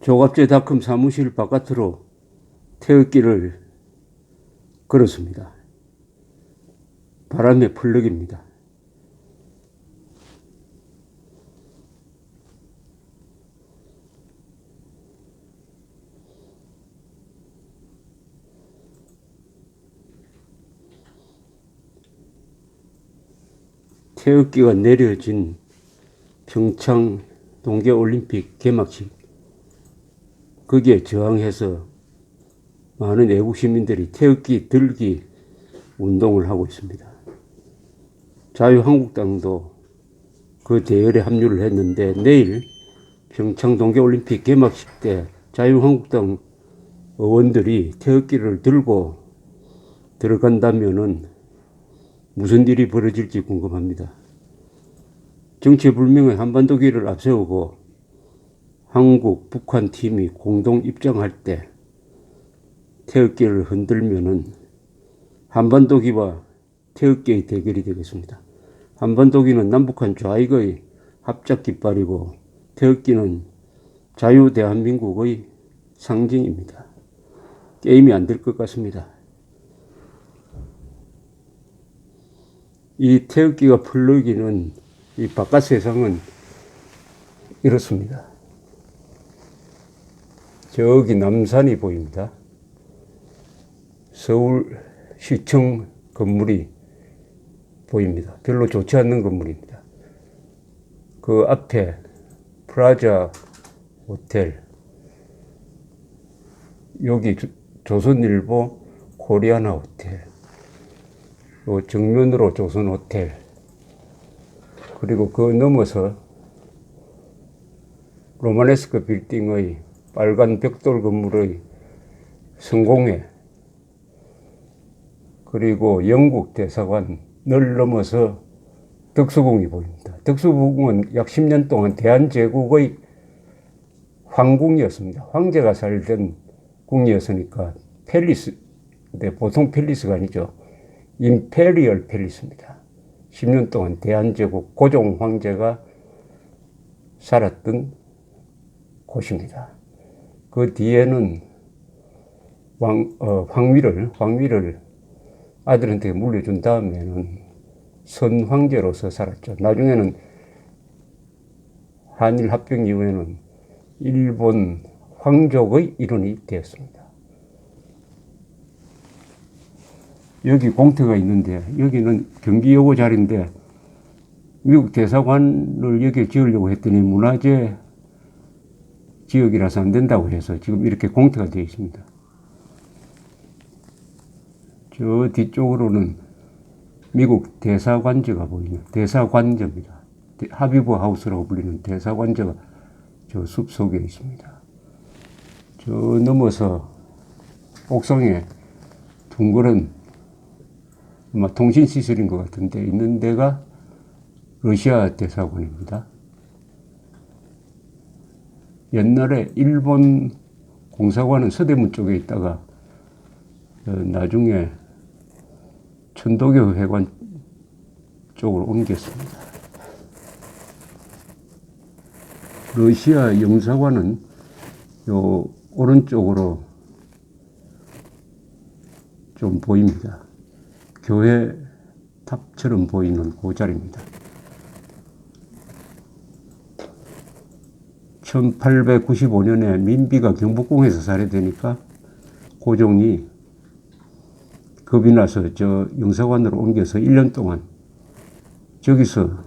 조갑제닷컴 사무실 바깥으로 태극기를 걸었습니다. 바람의 펄럭입니다. 태극기가 내려진 평창 동계올림픽 개막식, 거기에 저항해서 많은 애국 시민들이 태극기 들기 운동을 하고 있습니다. 자유한국당도 그 대열에 합류를 했는데, 내일 평창 동계올림픽 개막식 때 자유한국당 의원들이 태극기를 들고 들어간다면은 무슨 일이 벌어질지 궁금합니다. 정체불명의 한반도기를 앞세우고 한국, 북한 팀이 공동 입장할 때 태극기를 흔들면은 한반도기와 태극기의 대결이 되겠습니다. 한반도기는 남북한 좌익의 합작 깃발이고, 태극기는 자유 대한민국의 상징입니다. 게임이 안 될 것 같습니다. 이 태극기가 펄럭이는 이 바깥 세상은 이렇습니다. 저기 남산이 보입니다. 서울시청 건물이 보입니다. 별로 좋지 않는 건물입니다. 그 앞에 프라자 호텔, 여기 조선일보 코리아나 호텔, 요 정면으로 조선 호텔, 그리고 그 넘어서 로마네스크 빌딩의 빨간 벽돌 건물의 성공회, 그리고 영국 대사관을 넘어서 덕수궁이 보입니다. 덕수궁은 약 10년 동안 대한제국의 황궁이었습니다. 황제가 살던 궁이었으니까 팰리스, 근데 보통 팰리스가 아니죠. 임페리얼 팰리스입니다. 10년 동안 대한제국 고종 황제가 살았던 곳입니다. 그 뒤에는 황위를 아들한테 물려준 다음에는 선황제로서 살았죠. 나중에는 한일 합병 이후에는 일본 황족의 일원이 되었습니다. 여기 공터가 있는데, 여기는 경기여고 자리인데 미국 대사관을 여기에 지으려고 했더니 문화재 지역이라서 안 된다고 해서 지금 이렇게 공터가 되어 있습니다. 저 뒤쪽으로는 미국 대사관저가 보이는 대사관저입니다. 하비브 하우스라고 불리는 대사관저가 저 숲 속에 있습니다. 저 넘어서 옥상에 둥그런 아마 통신시설인 것 같은데 있는 데가 러시아 대사관입니다. 옛날에 일본 공사관은 서대문 쪽에 있다가 나중에 천도교 회관 쪽으로 옮겼습니다. 러시아 영사관은 요 오른쪽으로 좀 보입니다. 교회 탑처럼 보이는 그 자리입니다. 1895년에 민비가 경복궁에서 살해되니까 고종이 겁이 나서 저 영사관으로 옮겨서 1년 동안 저기서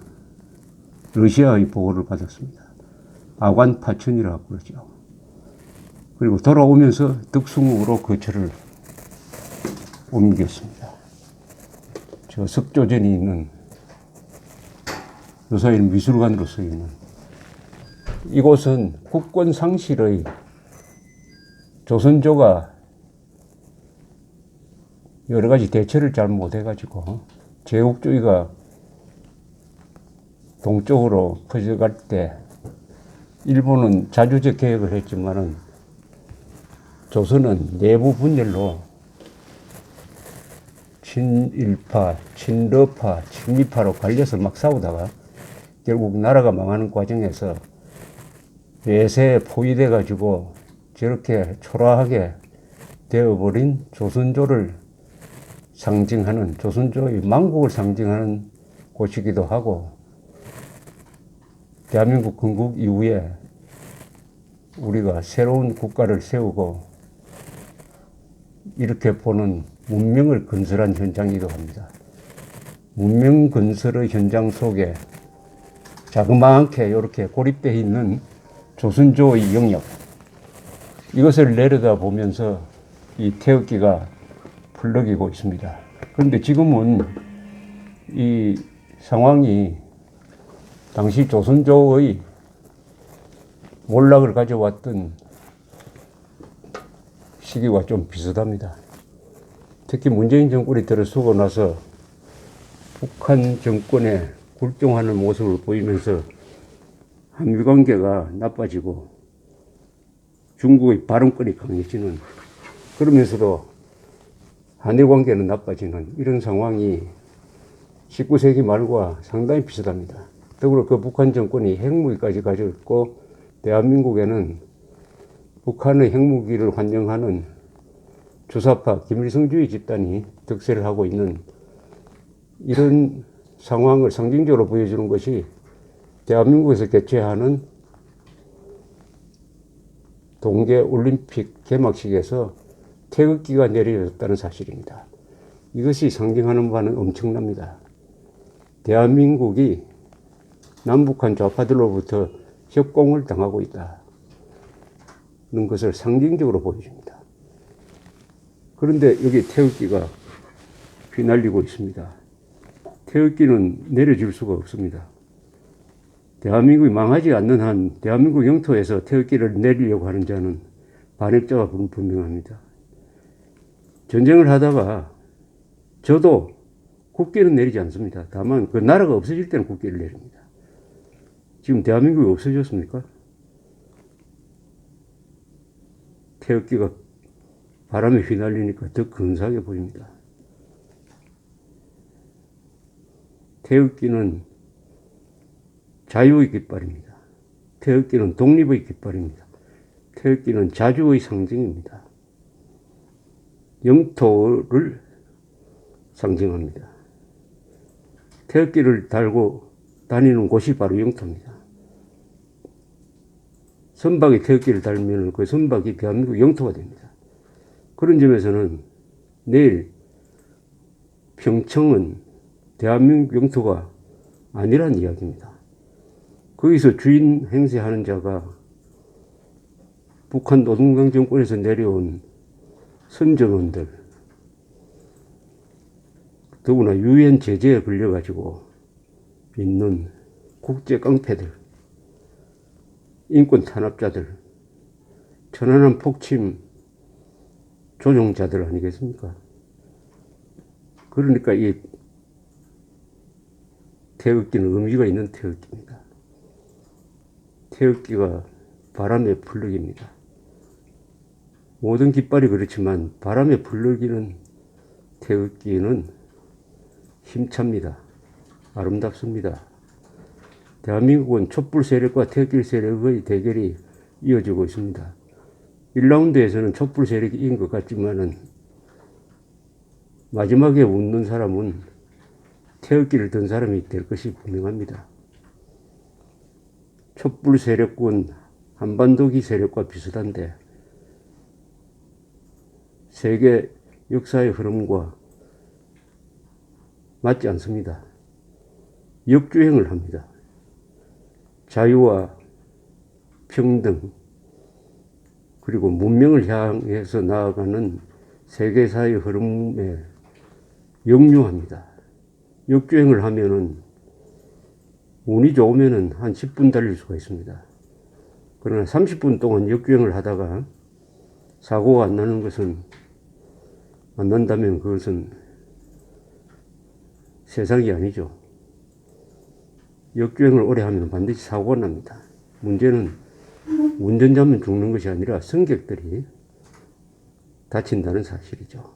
러시아의 보호를 받았습니다. 아관 파천이라고 그러죠. 그리고 돌아오면서 덕숭으로 거처를 옮겼습니다. 저 석조전이 있는 요사이는 미술관으로 쓰이는 이곳은 국권 상실의 조선조가 여러 가지 대처를 잘 못해가지고 제국주의가 동쪽으로 퍼져갈 때 일본은 자주적 개혁을 했지만은 조선은 내부 분열로 친일파, 친러파, 친미파로 갈려서 막 싸우다가 결국 나라가 망하는 과정에서 외세에 포위돼 가지고 저렇게 초라하게 되어버린 조선조를 상징하는, 조선조의 망국을 상징하는 곳이기도 하고, 대한민국 건국 이후에 우리가 새로운 국가를 세우고 이렇게 보는 문명을 건설한 현장이기도 합니다. 문명 건설의 현장 속에 자그마하게 이렇게 고립되어 있는 조선조의 영역, 이것을 내려다보면서 이 태극기가 풀럭이고 있습니다. 그런데 지금은 이 상황이 당시 조선조의 몰락을 가져왔던 시기와 좀 비슷합니다. 특히 문재인 정권이 들어서고 나서 북한 정권에 굴종하는 모습을 보이면서 한미 관계가 나빠지고 중국의 발언권이 강해지는, 그러면서도 한일 관계는 나빠지는 이런 상황이 19세기 말과 상당히 비슷합니다. 더불어 그 북한 정권이 핵무기까지 가졌고, 대한민국에는 북한의 핵무기를 환영하는 주사파 김일성주의 집단이 득세를 하고 있는 이런 상황을 상징적으로 보여주는 것이 대한민국에서 개최하는 동계올림픽 개막식에서 태극기가 내려졌다는 사실입니다. 이것이 상징하는 바는 엄청납니다. 대한민국이 남북한 좌파들로부터 협공을 당하고 있다는 것을 상징적으로 보여줍니다. 그런데 여기 태극기가 휘날리고 있습니다. 태극기는 내려줄 수가 없습니다. 대한민국이 망하지 않는 한 대한민국 영토에서 태극기를 내리려고 하는 자는 반역자가 분명합니다. 전쟁을 하다가 저도 국기는 내리지 않습니다. 다만 그 나라가 없어질 때는 국기를 내립니다. 지금 대한민국이 없어졌습니까? 태극기가 바람에 휘날리니까 더 근사하게 보입니다. 태극기는 자유의 깃발입니다. 태극기는 독립의 깃발입니다. 태극기는 자주의 상징입니다. 영토를 상징합니다. 태극기를 달고 다니는 곳이 바로 영토입니다. 선박이 태극기를 달면 그 선박이 대한민국 영토가 됩니다. 그런 점에서는 내일 평청은 대한민국 영토가 아니란 이야기입니다. 거기서 주인 행세하는 자가 북한 노동당 정권에서 내려온 선정원들, 더구나 유엔 제재에 걸려가지고 있는 국제 깡패들, 인권 탄압자들, 천안함 폭침 조종자들 아니겠습니까? 그러니까 이 태극기는 의미가 있는 태극기입니다. 태극기가 바람의 풀럭입니다. 모든 깃발이 그렇지만 바람에 풀럭이는 태극기는 힘찹니다. 아름답습니다. 대한민국은 촛불 세력과 태극기 세력의 대결이 이어지고 있습니다. 1라운드에서는 촛불 세력이 이긴 것 같지만은 마지막에 웃는 사람은 태극기를 든 사람이 될 것이 분명합니다. 촛불 세력군 한반도기 세력과 비슷한데 세계 역사의 흐름과 맞지 않습니다. 역주행을 합니다. 자유와 평등 그리고 문명을 향해서 나아가는 세계사의 흐름에 역류합니다. 역주행을 하면은 운이 좋으면은 한 10분 달릴 수가 있습니다. 그러나 30분 동안 역주행을 하다가 사고가 안 나는 것은, 안 난다면 그것은 세상이 아니죠. 역주행을 오래 하면 반드시 사고가 납니다. 문제는 운전자만 죽는 것이 아니라 승객들이 다친다는 사실이죠.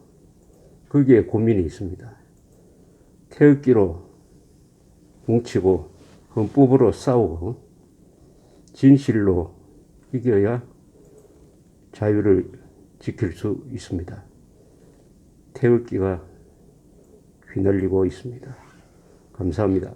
거기에 고민이 있습니다. 태극기로 뭉치고 헌법으로 싸우고 진실로 이겨야 자유를 지킬 수 있습니다. 태극기가 휘날리고 있습니다. 감사합니다.